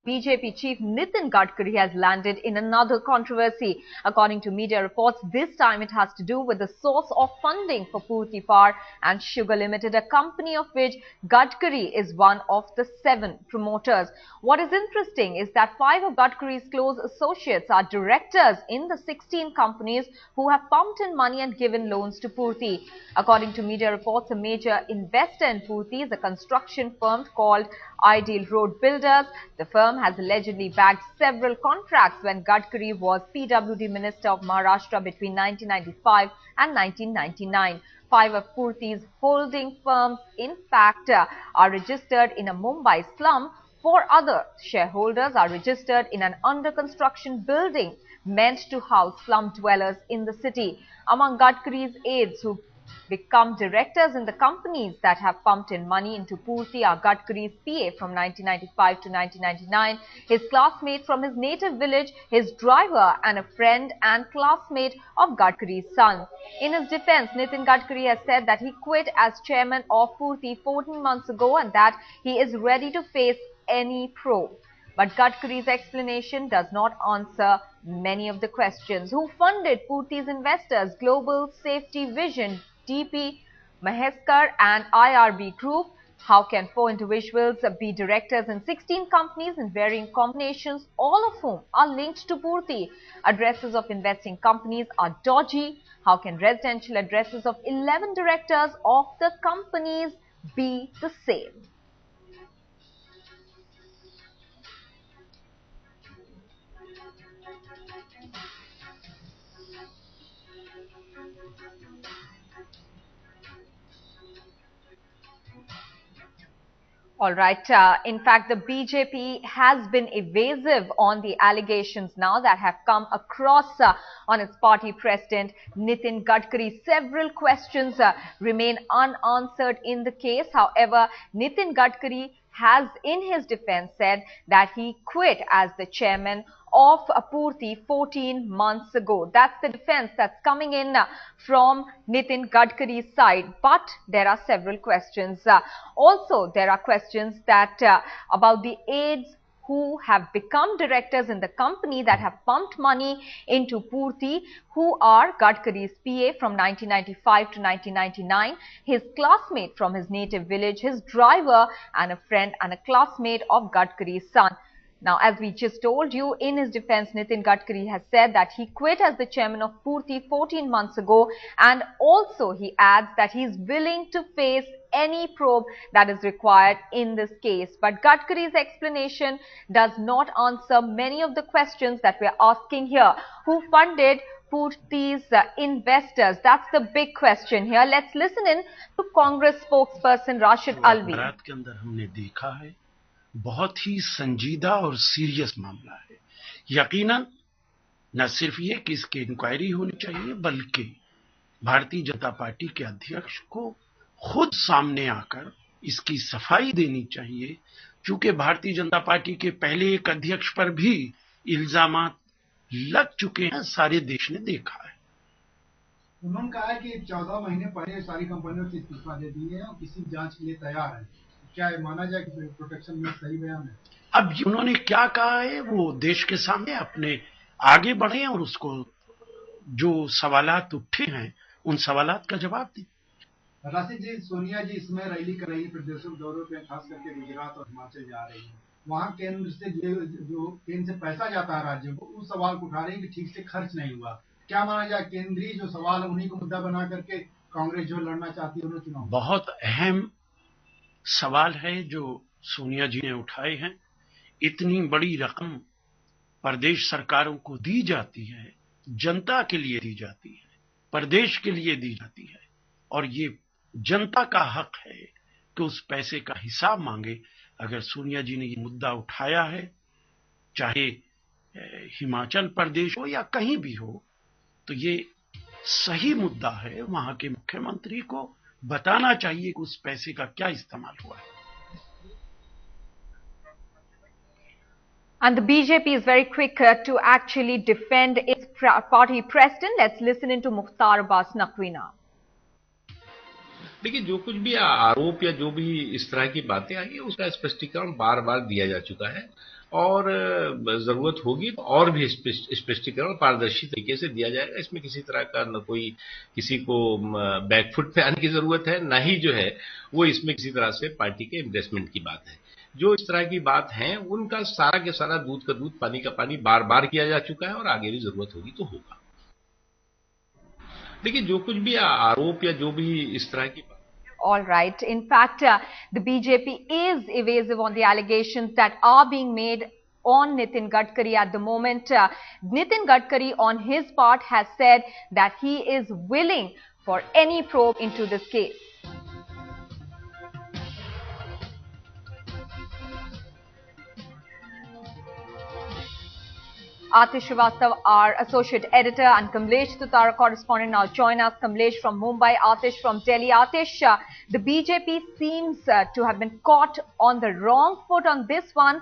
BJP chief Nitin Gadkari has landed in another controversy. According to media reports, this time it has to do with the source of funding for Purti Power and Sugar Limited, a company of which Gadkari is one of the 7 promoters. What is interesting is that 5 of Gadkari's close associates are directors in the 16 companies who have pumped in money and given loans to Purti. According to media reports, a major investor in Purti is a construction firm called Ideal Road Builders. The firm has allegedly bagged several contracts when Gadkari was PWD Minister of Maharashtra between 1995 and 1999. 5 of Purti's holding firms, in fact, are registered in a Mumbai slum. 4 other shareholders are registered in an under-construction building meant to house slum dwellers in the city. Among Gadkari's aides who become directors in the companies that have pumped in money into Purti are Gadkari's PA from 1995 to 1999, his classmate from his native village, his driver and a friend and classmate of Gadkari's son. In his defense, Nitin Gadkari has said that he quit as chairman of Purti 14 months ago and that he is ready to face any probe. But Gadkari's explanation does not answer many of the questions. Who funded Purti's investors? Global Safety Vision, DP, Maheskar and IRB Group. How can 4 individuals be directors in 16 companies in varying combinations, all of whom are linked to Purti? Addresses of investing companies are dodgy. How can residential addresses of 11 directors of the companies be the same? All right. In fact, the BJP has been evasive on the allegations now that have come across on its party president, Nitin Gadkari. Several questions remain unanswered in the case. However, Nitin Gadkari has, in his defense, said that he quit as the chairman of Purti 14 months ago. That's the defense that's coming in from Nitin Gadkari's side. But there are several questions. Also, there are questions that about the aides who have become directors in the company that have pumped money into Purti, who are Gadkari's PA from 1995 to 1999, his classmate from his native village, his driver and a friend and a classmate of Gadkari's son. Now, as we just told you, in his defense, Nitin Gadkari has said that he quit as the chairman of Purti 14 months ago, and also he adds that he is willing to face any probe that is required in this case. But Gadkari's explanation does not answer many of the questions that we are asking here. Who funded Purti's investors? That's the big question here. Let's listen in to Congress spokesperson Rashid Alvi. बहुत ही संजीदा और serious मामला है। यकीनन न सिर्फ ये कि इसकी इंक्वायरी होनी चाहिए, बल्कि भारतीय जनता पार्टी के अध्यक्ष को खुद सामने आकर इसकी सफाई देनी चाहिए, क्योंकि भारतीय जनता पार्टी के पहले एक अध्यक्ष पर भी इल्जामात लग चुके हैं, सारे देश ने देखा है। उन्होंने कहा है कि 14 महीने पहले सारी कंपनियों से इस्तीफा दे दिए हैं और किसी जांच के लिए तैयार है। क्या माना जाए कि प्रोटेक्शन में सही बयान है? अब उन्होंने क्या कहा है वो देश के सामने अपने आगे बढ़े और उसको जो सवालात उठे हैं उन सवालात का जवाब दें। राशिद जी, सोनिया जी इसमें रैली कर रही प्रदेशों के दौरों पे, खास करके गुजरात और हिमाचल जा रही है। वहाँ केंद्र से जो केंद्र से पैसा जाता है राज्यों को, उस सवाल को उठा रही है कि ठीक से खर्च नहीं हुआ। क्या माना जाए, केंद्रीय जो सवाल है उन्हीं को मुद्दा बना करके कांग्रेस जो लड़ना चाहती है उन्हें चुनाव? बहुत अहम सवाल है जो सोनिया जी ने उठाए हैं। इतनी बड़ी रकम प्रदेश सरकारों को दी जाती है, जनता के लिए दी जाती है, प्रदेश के लिए दी जाती है, और ये जनता का हक है कि उस पैसे का हिसाब मांगे। अगर सोनिया जी ने ये मुद्दा उठाया है, चाहे हिमाचल प्रदेश हो या कहीं भी हो, तो ये सही मुद्दा है। वहां के मुख्यमंत्री को बताना चाहिए कि उस पैसे का क्या इस्तेमाल हुआ है। And the BJP is very quick to actually defend its party president. Let's listen into Mukhtar Abbas Naqvi now. देखिए, जो कुछ भी आरोप या जो भी इस तरह की बातें आई है उसका स्पष्टीकरण बार बार दिया जा चुका है। और जरूरत होगी तो और भी स्पष्टीकरण पारदर्शी तरीके से दिया जाएगा। इसमें किसी तरह का न कोई किसी को बैकफुट पे आने की जरूरत है, न ही जो है वो इसमें किसी तरह से पार्टी के इन्वेस्टमेंट की बात है। जो इस तरह की बात है उनका सारा के सारा दूध का दूध पानी का पानी बार बार किया जा चुका है और आगे भी जरूरत होगी तो होगा। देखिए, जो कुछ भी आरोप या जो भी इस तरह की All right. In fact, the BJP is evasive on the allegations that are being made on Nitin Gadkari at the moment. Nitin Gadkari, on his part, has said that he is willing for any probe into this case. Atish Srivastav, our associate editor, and Kamlesh Tutar, correspondent, now join us. Kamlesh from Mumbai, Atish from Delhi. Atish, the BJP seems to have been caught on the wrong foot on this one.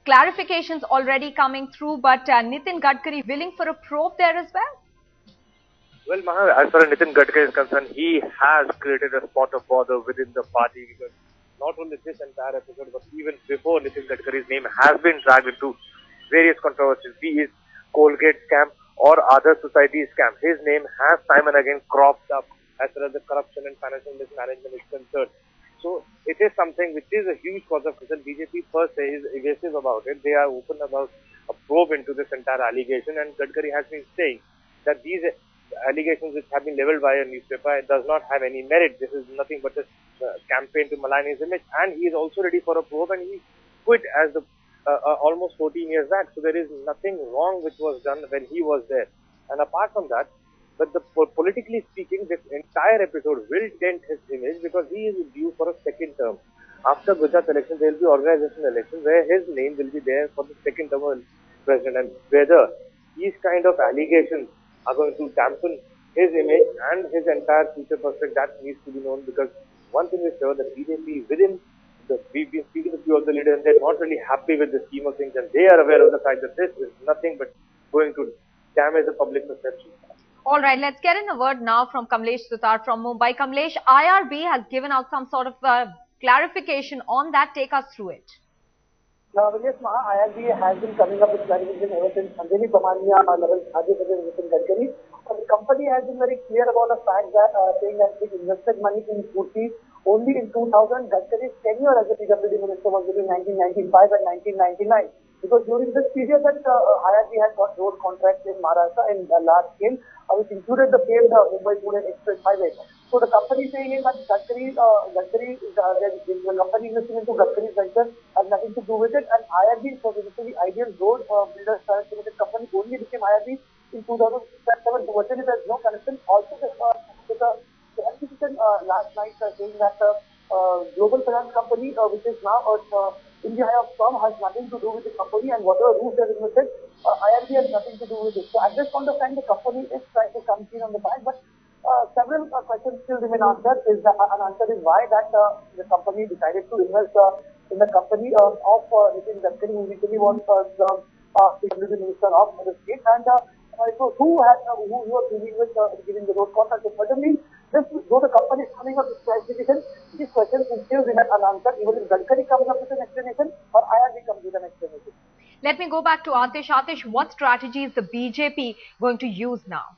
Clarifications already coming through, but Nitin Gadkari willing for a probe there as well? Well, Maha, as far as Nitin Gadkari is concerned, he has created a spot of bother within the party, because not only this entire episode, but even before, Nitin Gadkari's name has been dragged into various controversies, be it Colgate scam or other society scam. His name has time and again cropped up as far as the corruption and financial mismanagement is concerned. So it is something which is a huge cause of concern. BJP per se is evasive about it. They are open about a probe into this entire allegation, and Gadkari has been saying that these allegations which have been leveled by a newspaper does not have any merit. This is nothing but a campaign to malign his image, and he is also ready for a probe, and he quit as the almost 14 years back. So there is nothing wrong which was done when he was there. And apart from that, but politically speaking, this entire episode will dent his image, because he is due for a second term. After Gujarat election, there will be organizational elections where his name will be there for the second term of president. And whether these kind of allegations are going to dampen his image and his entire future prospect, that needs to be known, because one thing is sure, that BJP within we've been speaking to a few of the leaders, and they're not really happy with the scheme of things, and they are aware of the fact that this is nothing but going to damage the public perception. All right, let's get in a word now from Kamlesh Tutar from Mumbai. Kamlesh, IRB has given out some sort of clarification on that. Take us through it. Yes, Maha, IRB has been coming up with clarification ever since Sanjay Pamania level Nitin Gadkari. The company has been very clear about the fact that saying that it invested money in Purti only in 2000. Gadkari's tenure as a PWD minister was between 1995 and 1999. Because during this period that IRB has got road contracts in Maharashtra in large scale, which included the paved Mumbai-Pune Express Highway. So the company saying is that the company investing into Gadkari's venture has nothing to do with it, and IRB, so basically Ideal Road Builders Private Limited company, only became IRB in 2007. So virtually there is no connection. Also, with the clarification last night saying that Global Finance Company, which is now India firm, has nothing to do with the company, and whatever rules they have invested, IRB has nothing to do with it. So at this point of time, the company is trying to come clean on the fact, but several questions still remain unanswered. An answer is why that the company decided to invest in the company of Nitin Gadkari, who recently was the PWD minister of the state, and so who was dealing with giving the road contract. So certainly, though the company is coming up with clarification, these questions will still remain unanswered, even if Gadkari comes up with an explanation or IRB comes with an explanation. Let me go back to Atish. Atish, what strategy is the BJP going to use now?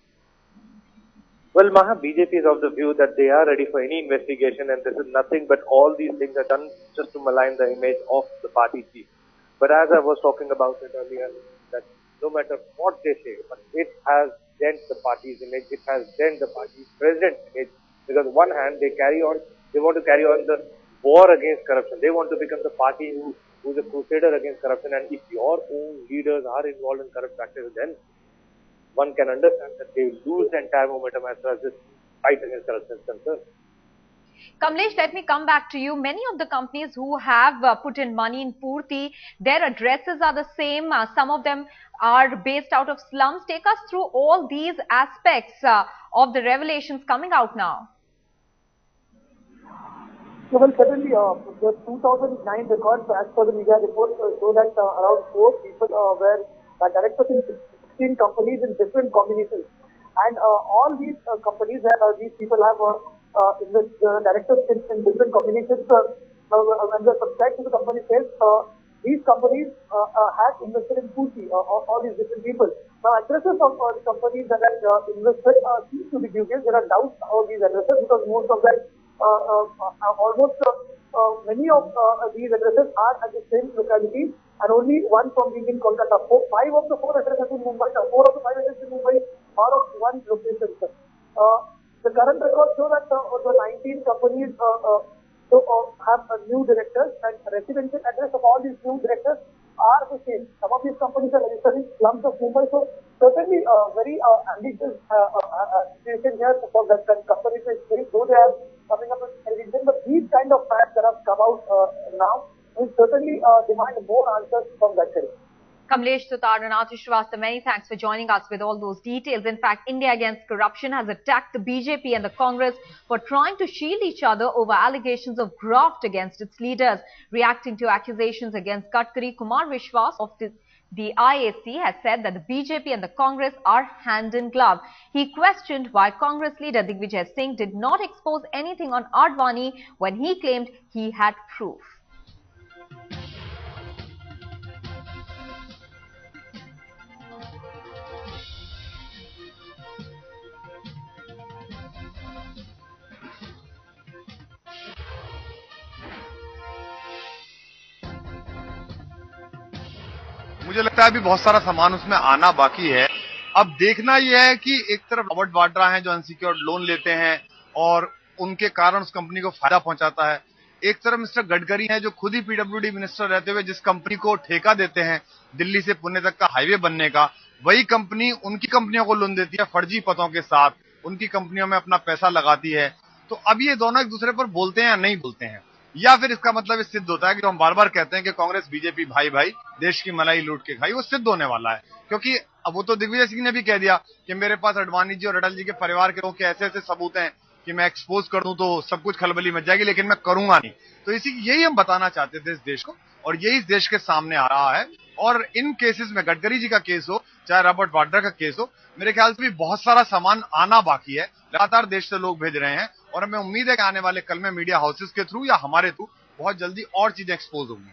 Well, Maha, BJP is of the view that they are ready for any investigation, and this is nothing but all these things are done just to malign the image of the party chief. But as I was talking about it earlier, that no matter what they say, but it has dent the party's image, it has dent the party's president's image, because on one hand they want to carry on the war against corruption. They want to become the party who's a crusader against corruption, and if your own leaders are involved in corrupt practices, then one can understand that they lose the entire momentum as far as this fight against corruption is concerned. Kamlesh, let me come back to you. Many of the companies who have put in money in Purti, their addresses are the same. Some of them are based out of slums. Take us through all these aspects of the revelations coming out now. So, well, certainly, the 2009 records, as per the media reports, show that around 4 people were directors in 16 companies in different combinations. And all these companies, these people have directors in different combinations. When they subscribe to the company shares, these companies have invested in Pooty, all these different people. Now, addresses of the companies that have invested seem to be dubious. There are doubts about these addresses because most of them, many of these addresses are at the same locality and only one from being in Kolkata. 5 of the 4 addresses in Mumbai, 4 of the 5 addresses in Mumbai are of one location. The current records show that the 19 companies have new directors, and residential address of all these new directors are the same. Some of these companies are registered in slums of Mumbai, so certainly very ambitious situation here for that companies to experience, though they are coming up with eviction. But these kind of facts that have come out now will certainly demand more answers from that area. Kamlesh Sutar and Atish Srivastava, many thanks for joining us with all those details. In fact, India Against Corruption has attacked the BJP and the Congress for trying to shield each other over allegations of graft against its leaders. Reacting to accusations against Gadkari, Kumar Vishwas of the IAC has said that the BJP and the Congress are hand in glove. He questioned why Congress leader Digvijay Singh did not expose anything on Advani when he claimed he had proof. मुझे लगता है अभी बहुत सारा सामान उसमें आना बाकी है। अब देखना यह है कि एक तरफ रॉबर्ट वाड्रा हैं जो अनसिक्योर्ड लोन लेते हैं और उनके कारण उस कंपनी को फायदा पहुंचाता है। एक तरफ मिस्टर गडकरी हैं जो खुद ही पीडब्ल्यूडी मिनिस्टर रहते हुए जिस कंपनी को ठेका देते हैं दिल्ली से पुणे तक का हाईवे बनने का, वही कंपनी उनकी कंपनियों को लोन देती है फर्जी पदों के साथ, उनकी कंपनियों में अपना पैसा लगाती है। तो अब ये दोनों एक दूसरे पर बोलते हैं या नहीं बोलते हैं, या फिर इसका मतलब ये सिद्ध होता है कि जो हम बार बार कहते हैं कि कांग्रेस बीजेपी भाई भाई देश की मलाई लूट के खाई, वो सिद्ध होने वाला है। क्योंकि अब वो तो दिग्विजय सिंह ने भी कह दिया कि मेरे पास अडवाणी जी और अटल जी के परिवार के लोगों के ऐसे ऐसे सबूत हैं कि मैं एक्सपोज कर दूं तो सब कुछ खलबली मच जाएगी, लेकिन मैं करूंगा नहीं। तो यही हम बताना चाहते थे इस देश को, और यही इस देश के सामने आ रहा है। और इन केसेस में गडकरी जी का केस हो चाहे रॉबर्ट वाड्रा का केस हो, मेरे ख्याल से भी बहुत सारा सामान आना बाकी है। लगातार देश से लोग भेज रहे हैं और हमें उम्मीद है कि आने वाले कल में मीडिया हाउसेस के थ्रू या हमारे थ्रू बहुत जल्दी और चीजें एक्सपोज होंगी।